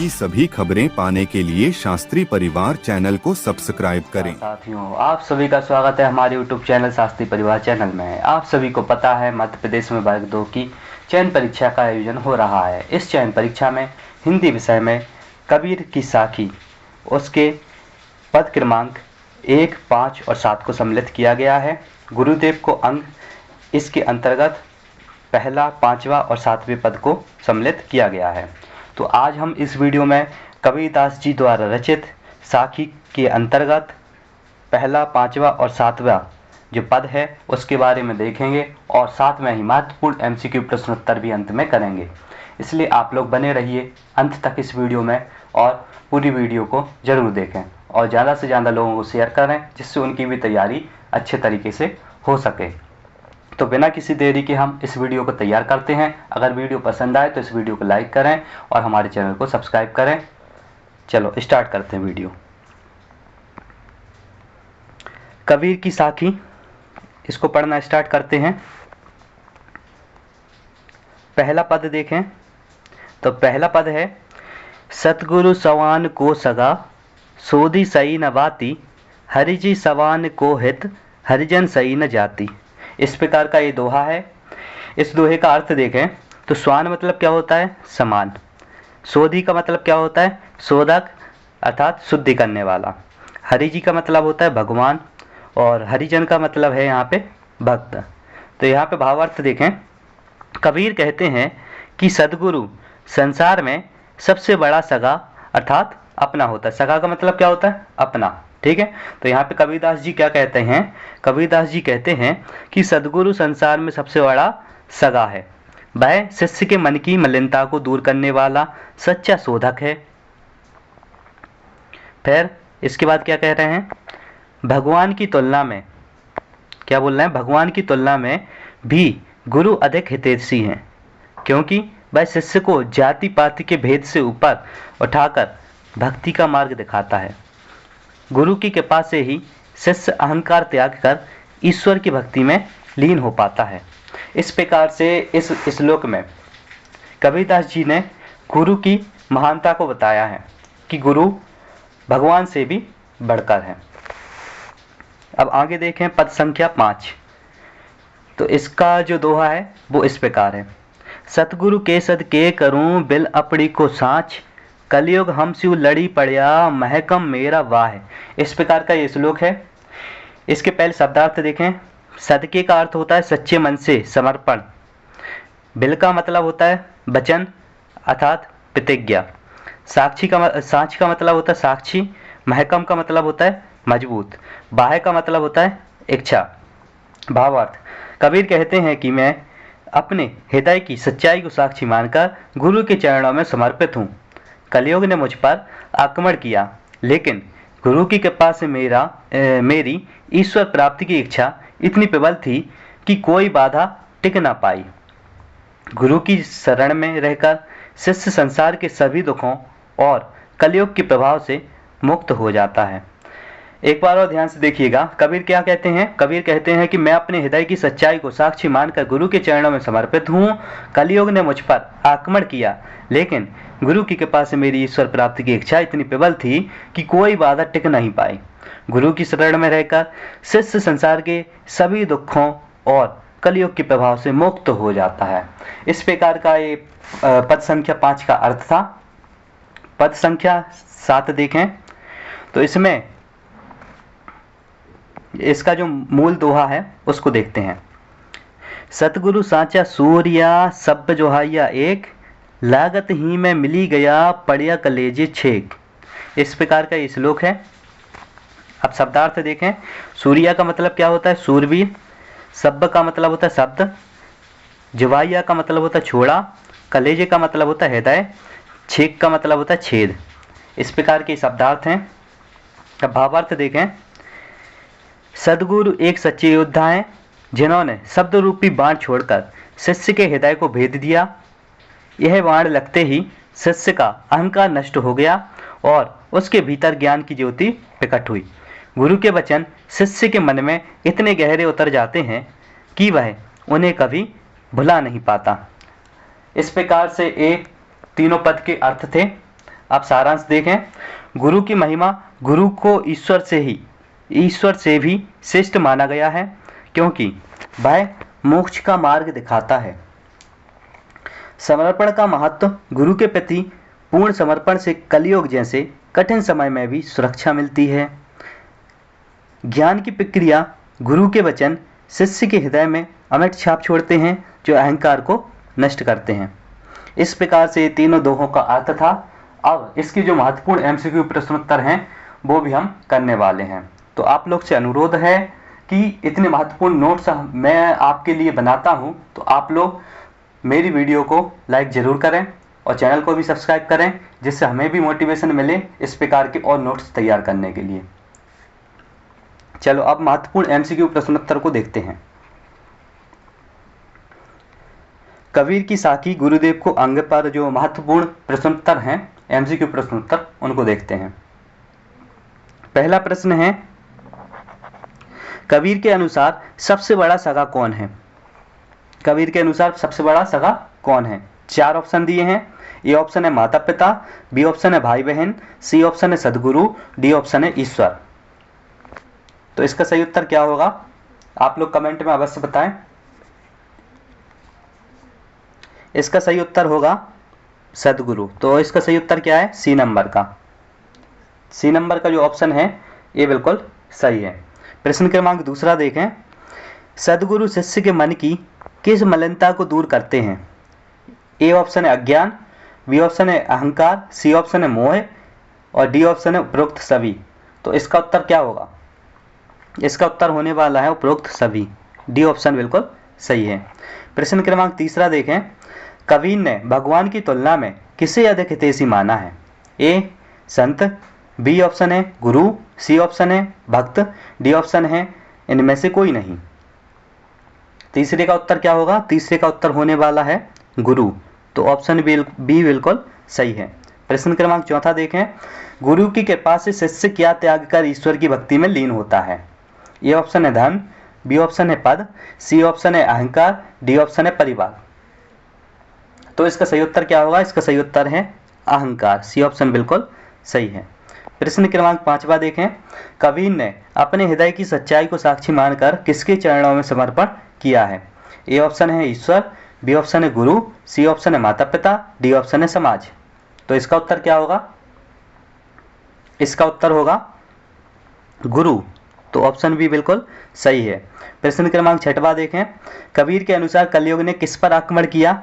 की सभी खबरें पाने के लिए शास्त्री परिवार चैनल को सब्सक्राइब करें। साथियों, आप सभी का स्वागत है हमारे YouTube चैनल शास्त्री परिवार चैनल में। आप सभी को पता है मध्य प्रदेश में वर्ग 2 की चयन परीक्षा का आयोजन हो रहा है। इस चयन परीक्षा में हिंदी विषय में कबीर की साखी उसके पद क्रमांक 1, 5 और 7 को सम्मिलित किया गया है। गुरुदेव को अंग इसके अंतर्गत पहला, 5वां और 7वें पद को सम्मिलित किया गया है। तो आज हम इस वीडियो में कबीरदास जी द्वारा रचित साखी के अंतर्गत पहला, 5वां और 7वां जो पद है उसके बारे में देखेंगे और साथ में ही महत्वपूर्ण MCQ प्रश्नोत्तर भी अंत में करेंगे। इसलिए आप लोग बने रहिए अंत तक इस वीडियो में और पूरी वीडियो को जरूर देखें और ज़्यादा से ज़्यादा लोगों को शेयर करें जिससे उनकी भी तैयारी अच्छे तरीके से हो सके। तो बिना किसी देरी के हम इस वीडियो को तैयार करते हैं। अगर वीडियो पसंद आए तो इस वीडियो को लाइक करें और हमारे चैनल को सब्सक्राइब करें। चलो स्टार्ट करते हैं वीडियो। कबीर की साखी, इसको पढ़ना स्टार्ट करते हैं। पहला पद देखें तो पहला पद है, सतगुरु सवान को सगा सोधी सही न बाती, हरिजी सवान को हित हरिजन सही न जाती। इस प्रकार का ये दोहा है। इस दोहे का अर्थ देखें तो स्वान मतलब क्या होता है? समान। सोधी का मतलब क्या होता है? शोधक अर्थात शुद्धि करने वाला। हरि जी का मतलब होता है भगवान और हरिजन का मतलब है यहाँ पे भक्त। तो यहाँ पे भावार्थ देखें, कबीर कहते हैं कि सदगुरु संसार में सबसे बड़ा सगा अर्थात अपना होता है। सगा का मतलब क्या होता है? अपना। ठीक है। तो यहाँ पे कबीरदास जी क्या कहते हैं? कबीरदास जी कहते हैं कि सदगुरु संसार में सबसे बड़ा सगा है। वह शिष्य के मन की मलिनता को दूर करने वाला सच्चा शोधक है। फिर इसके बाद क्या कह रहे हैं? भगवान की तुलना में, क्या बोल रहे हैं? भगवान की तुलना में भी गुरु अधिक हितैषी हैं, क्योंकि वह शिष्य को जाति पाति के भेद से ऊपर उठाकर भक्ति का मार्ग दिखाता है। गुरु की कृपा से ही शिष्य अहंकार त्याग कर ईश्वर की भक्ति में लीन हो पाता है। इस प्रकार से इस श्लोक में कबीरदास जी ने गुरु की महानता को बताया है कि गुरु भगवान से भी बढ़कर है। अब आगे देखें पद संख्या 5। तो इसका जो दोहा है वो इस प्रकार है, सतगुरु के सदके करूं बिल अपड़ी को साँच, कलयुग हमस्यु लड़ी पड़या महकम मेरा वाह। इस प्रकार का ये श्लोक है। इसके पहले शब्दार्थ देखें। सदके का अर्थ होता है सच्चे मन से समर्पण। बिल का मतलब होता है वचन अर्थात प्रतिज्ञा। साँच का मतलब होता है साक्षी। महकम का मतलब होता है मजबूत। बाह का मतलब होता है इच्छा। भावार्थ, कबीर कहते हैं कि मैं अपने हृदय की सच्चाई को साक्षी मानकर गुरु के चरणों में समर्पित हूँ। कलयुग ने मुझ पर आक्रमण किया, लेकिन गुरु की कृपा से मेरी ईश्वर प्राप्ति की इच्छा इतनी प्रबल थी कि कोई बाधा टिक ना पाई। गुरु की शरण में रहकर शिष्य संसार के सभी दुखों और कलयुग के प्रभाव से मुक्त हो जाता है। एक बार और ध्यान से देखिएगा, कबीर क्या कहते हैं? कबीर कहते हैं कि मैं अपने हृदय की सच्चाई को साक्षी मानकर गुरु के चरणों में समर्पित हूँ। कलयुग ने मुझ पर आक्रमण किया, लेकिन गुरु की कृपा से मेरी ईश्वर प्राप्ति की इच्छा इतनी प्रबल थी कि कोई बाधा टिक नहीं पाई। गुरु की शरण में रहकर शिष्य संसार के सभी दुखों और कलयुग के प्रभाव से मुक्त हो जाता है। इस प्रकार का ये पद संख्या 5 का अर्थ था। पद संख्या 7 देखें तो इसमें इसका जो मूल दोहा है उसको देखते हैं। सतगुरु साचा सूर्या सब जोहाइया एक, लागत ही में मिली गया पड़िया कलेजे छेक। इस प्रकार का ये श्लोक है। अब शब्दार्थ देखें। सूर्या का मतलब क्या होता है? सूरवीर। सब्ब का मतलब होता है शब्द। जुवाइया का मतलब होता है छोड़ा। कलेजे का मतलब होता है हृदय। छेक का मतलब होता है छेद। इस प्रकार के शब्दार्थ हैं। अब भावार्थ देखें। सदगुरु एक सच्चे योद्धा हैं जिन्होंने शब्द रूपी बाण छोड़कर शिष्य के हृदय को भेद दिया। यह बाण लगते ही शिष्य का अहंकार नष्ट हो गया और उसके भीतर ज्ञान की ज्योति प्रकट हुई। गुरु के वचन शिष्य के मन में इतने गहरे उतर जाते हैं कि वह उन्हें कभी भुला नहीं पाता। इस प्रकार से ये तीनों पद के अर्थ थे। अब सारांश देखें। गुरु की महिमा, गुरु को ईश्वर से भी श्रेष्ठ माना गया है, क्योंकि वह मोक्ष का मार्ग दिखाता है। समर्पण का महत्व, गुरु के प्रति पूर्ण समर्पण से कलयुग जैसे कठिन समय में भी सुरक्षा मिलती है। ज्ञान की प्रक्रिया, गुरु के वचन शिष्य के हृदय में अमिट छाप छोड़ते हैं, जो अहंकार को नष्ट करते हैं। इस प्रकार से तीनों दोहों का अर्थ था। अब इसकी जो महत्वपूर्ण एमसीक्यू प्रश्नोत्तर हैं वो भी हम करने वाले हैं। तो आप लोग से अनुरोध है कि इतने महत्वपूर्ण नोट्स मैं आपके लिए बनाता हूं, तो आप लोग मेरी वीडियो को लाइक ज़रूर करें और चैनल को भी सब्सक्राइब करें, जिससे हमें भी मोटिवेशन मिले इस प्रकार के और नोट्स तैयार करने के लिए। चलो अब महत्वपूर्ण एमसीक्यू प्रश्नोत्तर को देखते हैं। कबीर की साखी गुरुदेव को अंग पर जो महत्वपूर्ण प्रश्नोत्तर हैं, एमसीक्यू प्रश्नोत्तर, उनको देखते हैं। पहला प्रश्न है, कबीर के अनुसार सबसे बड़ा सगा कौन है? कबीर के अनुसार सबसे बड़ा सगा कौन है? 4 ऑप्शन दिए हैं। ए ऑप्शन है माता पिता, बी ऑप्शन है भाई बहन, सी ऑप्शन है सदगुरु, डी ऑप्शन है ईश्वर। तो इसका सही उत्तर क्या होगा? आप लोग कमेंट में अवश्य बताएं। इसका सही उत्तर होगा सदगुरु। तो इसका सही उत्तर क्या है? सी नंबर का। सी नंबर का जो ऑप्शन है ये बिल्कुल सही है। प्रश्न क्रमांक दूसरा देखें। सदगुरु शिष्य के मन की किस मलिनता को दूर करते हैं? ए ऑप्शन है अज्ञान, बी ऑप्शन है अहंकार, सी ऑप्शन है मोह और डी ऑप्शन है उपरोक्त सभी। तो इसका उत्तर क्या होगा? इसका उत्तर होने वाला है उपरोक्त सभी। डी ऑप्शन बिल्कुल सही है। प्रश्न क्रमांक तीसरा देखें। कबीर ने भगवान की तुलना में किसे अधिक हितैषी माना है? ए संत, बी ऑप्शन है गुरु, सी ऑप्शन है भक्त, डी ऑप्शन है इनमें से कोई नहीं। तीसरे का उत्तर क्या होगा? तीसरे का उत्तर होने वाला है गुरु। तो ऑप्शन बी बिल्कुल सही है। प्रश्न क्रमांक चौथा देखें। गुरु की कृपा से शिष्य क्या त्याग कर ईश्वर की भक्ति में लीन होता है? ए ऑप्शन है धन, बी ऑप्शन है पद, सी ऑप्शन है अहंकार, डी ऑप्शन है परिवार। तो इसका सही उत्तर क्या होगा? इसका सही उत्तर है अहंकार। सी ऑप्शन बिल्कुल सही है। प्रश्न क्रमांक 5वां देखें। कबीर ने अपने हृदय की सच्चाई को साक्षी मानकर किसके चरणों में समर्पण किया है? ए ऑप्शन है ईश्वर, बी ऑप्शन है गुरु, सी ऑप्शन है माता पिता, डी ऑप्शन है समाज। तो इसका उत्तर क्या होगा? इसका उत्तर होगा गुरु। तो ऑप्शन बी बिल्कुल सही है। प्रश्न क्रमांक 6वां देखें। कबीर के अनुसार कलयुग ने किस पर आक्रमण किया?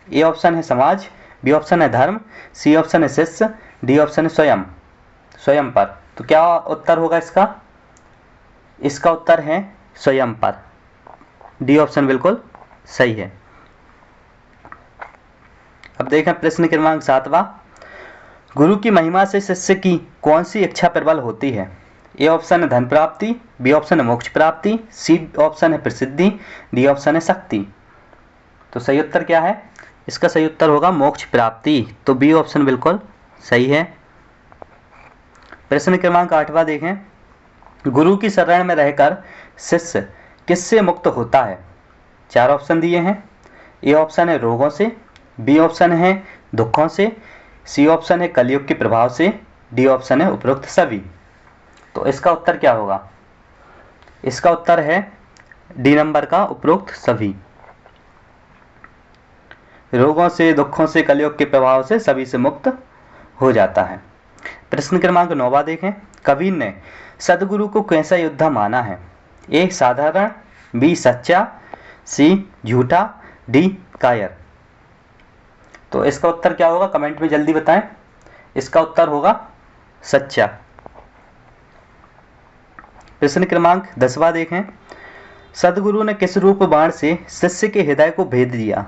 ए ऑप्शन है समाज, बी ऑप्शन है धर्म, सी ऑप्शन है शिष्य, डी ऑप्शन है स्वयं पर। तो क्या उत्तर होगा इसका? इसका उत्तर है स्वयं पर। डी ऑप्शन बिल्कुल सही है। अब देखें प्रश्न क्रमांक 7वां। गुरु की महिमा से शिष्य की कौन सी इच्छा प्रबल होती है? ए ऑप्शन है धन प्राप्ति, बी ऑप्शन है मोक्ष प्राप्ति, सी ऑप्शन है प्रसिद्धि, डी ऑप्शन है शक्ति। तो सही उत्तर क्या है? इसका सही उत्तर होगा मोक्ष प्राप्ति। तो बी ऑप्शन बिल्कुल सही है। प्रश्न क्रमांक 8वां देखें। गुरु की शरण में रहकर शिष्य किससे मुक्त होता है? 4 ऑप्शन दिए हैं। ए ऑप्शन है रोगों से, बी ऑप्शन है दुखों से, सी ऑप्शन है कलयुग के प्रभाव से, डी ऑप्शन है उपरोक्त सभी। तो इसका उत्तर क्या होगा? इसका उत्तर है डी नंबर का उपरोक्त सभी। रोगों से, दुखों से, कलयुग के प्रभाव से सभी से मुक्त हो जाता है। प्रश्न क्रमांक 9वां देखें। कबीर ने सदगुरु को कैसा योद्धा माना है? ए साधारण, बी सच्चा, सी झूठा, डी कायर। तो इसका उत्तर क्या होगा? कमेंट में जल्दी बताएं। इसका उत्तर होगा सच्चा। प्रश्न क्रमांक 10वां देखें। सदगुरु ने किस रूप बाण से शिष्य के हृदय को भेद दिया?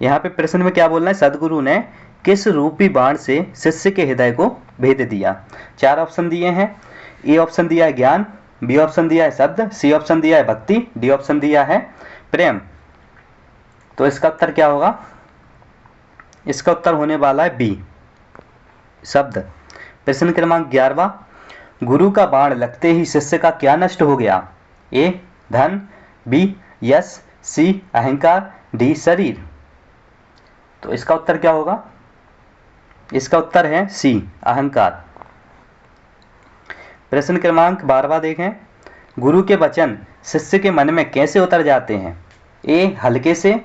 यहाँ पे प्रश्न में क्या बोलना है? सदगुरु ने किस रूपी बाण से शिष्य के हृदय को भेद दिया? 4 ऑप्शन दिए हैं। ए ऑप्शन दिया है ज्ञान, बी ऑप्शन दिया है शब्द, सी ऑप्शन दिया है भक्ति, डी ऑप्शन दिया है प्रेम। तो इसका उत्तर क्या होगा? इसका उत्तर होने वाला है बी शब्द। प्रश्न क्रमांक 11वां। गुरु का बाण लगते ही शिष्य का क्या नष्ट हो गया? ए धन, बी यश, सी अहंकार, डी शरीर। तो इसका उत्तर क्या होगा? इसका उत्तर है सी, अहंकार। प्रश्न क्रमांक 12वां देखें। गुरु के वचन शिष्य के मन में कैसे उतर जाते हैं? ए हल्के से,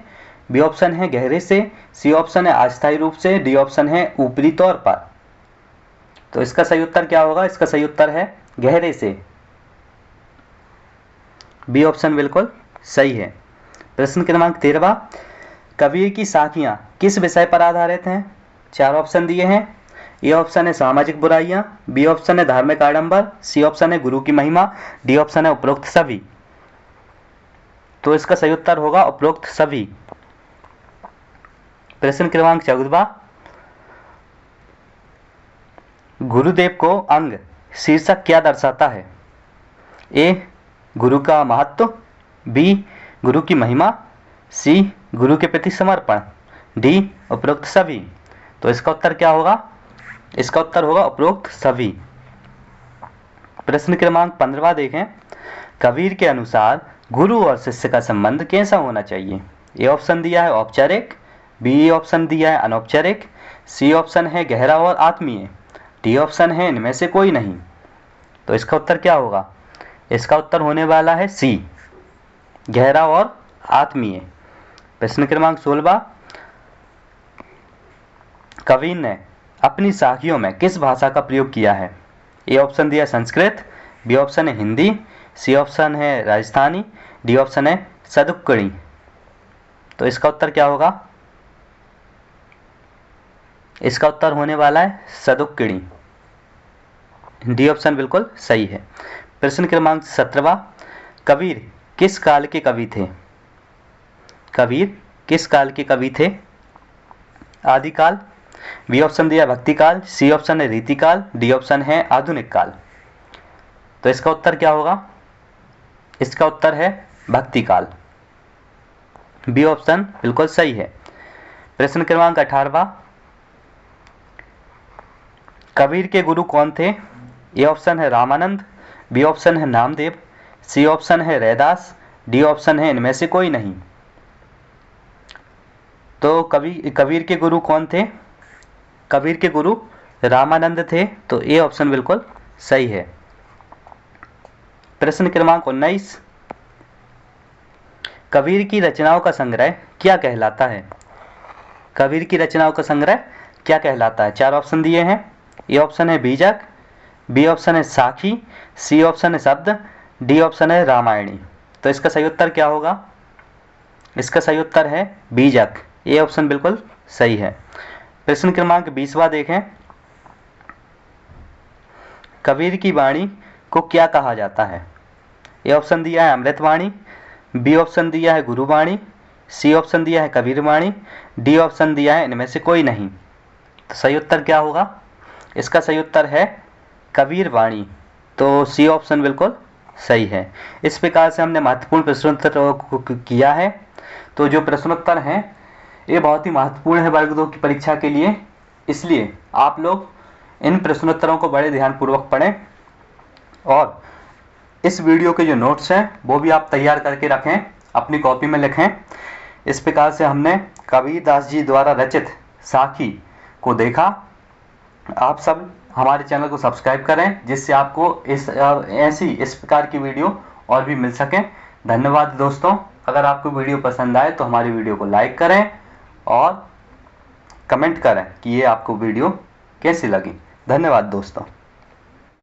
बी ऑप्शन है गहरे से, सी ऑप्शन है अस्थायी रूप से, डी ऑप्शन है ऊपरी तौर पर। तो इसका सही उत्तर क्या होगा? इसका सही उत्तर है गहरे से। बी ऑप्शन बिल्कुल सही है। प्रश्न क्रमांक 13वां। कबीर की साखियां किस विषय पर आधारित हैं? 4 ऑप्शन दिए हैं। ए ऑप्शन है सामाजिक बुराइयां, बी ऑप्शन है धार्मिक आडंबर, सी ऑप्शन है गुरु की महिमा, डी ऑप्शन है उपरोक्त सभी। तो इसका सही उत्तर होगा उपरोक्त सभी। प्रश्न क्रमांक 14वां। गुरुदेव को अंग शीर्षक क्या दर्शाता है? ए गुरु का महत्व, बी गुरु की महिमा, सी गुरु के प्रति समर्पण, डी उपरोक्त सभी। तो इसका उत्तर क्या होगा? इसका उत्तर होगा उपरोक्त सभी। प्रश्न क्रमांक 15वां देखें। कबीर के अनुसार गुरु और शिष्य का संबंध कैसा होना चाहिए? ए ऑप्शन दिया है औपचारिक, बी ऑप्शन दिया है अनौपचारिक, सी ऑप्शन है गहरा और आत्मीय, डी ऑप्शन है इनमें से कोई नहीं। तो इसका उत्तर क्या होगा? इसका उत्तर होने वाला है सी, गहरा और आत्मीय। प्रश्न क्रमांक 16वां। कबीर ने अपनी साखियों में किस भाषा का प्रयोग किया है? ए ऑप्शन दिया संस्कृत, बी ऑप्शन है हिंदी, सी ऑप्शन है राजस्थानी, डी ऑप्शन है सदुक्कड़ी। तो इसका उत्तर क्या होगा? इसका उत्तर होने वाला है सदुक्कड़ी। डी ऑप्शन बिल्कुल सही है। प्रश्न क्रमांक 17वां। कबीर किस काल के कवि थे? कबीर किस काल के कवि थे? आदिकाल, बी ऑप्शन दिया भक्ति काल, सी ऑप्शन है रीतिकाल, डी ऑप्शन है आधुनिक काल। तो इसका उत्तर क्या होगा? इसका उत्तर है भक्ति काल। बी ऑप्शन बिल्कुल सही है। प्रश्न क्रमांक 18वां। कबीर के गुरु कौन थे? ए ऑप्शन है रामानंद, बी ऑप्शन है नामदेव, सी ऑप्शन है रैदास, डी ऑप्शन है इनमें से कोई नहीं। तो कबीर के गुरु कौन थे? कबीर के गुरु रामानंद थे। तो ए ऑप्शन बिल्कुल सही है। प्रश्न क्रमांक 19। कबीर की रचनाओं का संग्रह क्या कहलाता है? कबीर की रचनाओं का संग्रह क्या कहलाता है? 4 ऑप्शन दिए हैं। ए ऑप्शन है बीजक, बी ऑप्शन है साखी, सी ऑप्शन है शब्द, डी ऑप्शन है रामायणी। तो इसका सही उत्तर क्या होगा? इसका सही उत्तर है बीजक। ए ऑप्शन बिल्कुल सही है। प्रश्न क्रमांक 20वां देखें। कबीर की वाणी को क्या कहा जाता है? ए ऑप्शन दिया है अमृतवाणी, बी ऑप्शन दिया है गुरुवाणी, सी ऑप्शन दिया है कबीर वाणी, डी ऑप्शन दिया है इनमें से कोई नहीं। तो सही उत्तर क्या होगा? इसका सही उत्तर है कबीर वाणी। तो सी ऑप्शन बिल्कुल सही है। इस प्रकार से हमने महत्वपूर्ण प्रश्नोत्तर किया है। तो जो प्रश्नोत्तर हैं ये बहुत ही महत्वपूर्ण है वर्ग 2 की परीक्षा के लिए, इसलिए आप लोग इन प्रश्नोत्तरों को बड़े ध्यानपूर्वक पढ़ें और इस वीडियो के जो नोट्स हैं वो भी आप तैयार करके रखें, अपनी कॉपी में लिखें। इस प्रकार से हमने कबीर दास जी द्वारा रचित साखी को देखा। आप सब हमारे चैनल को सब्सक्राइब करें जिससे आपको इस प्रकार की वीडियो और भी मिल सकें। धन्यवाद दोस्तों। अगर आपको वीडियो पसंद आए तो हमारी वीडियो को लाइक करें और कमेंट करें कि ये आपको वीडियो कैसी लगी। धन्यवाद दोस्तों।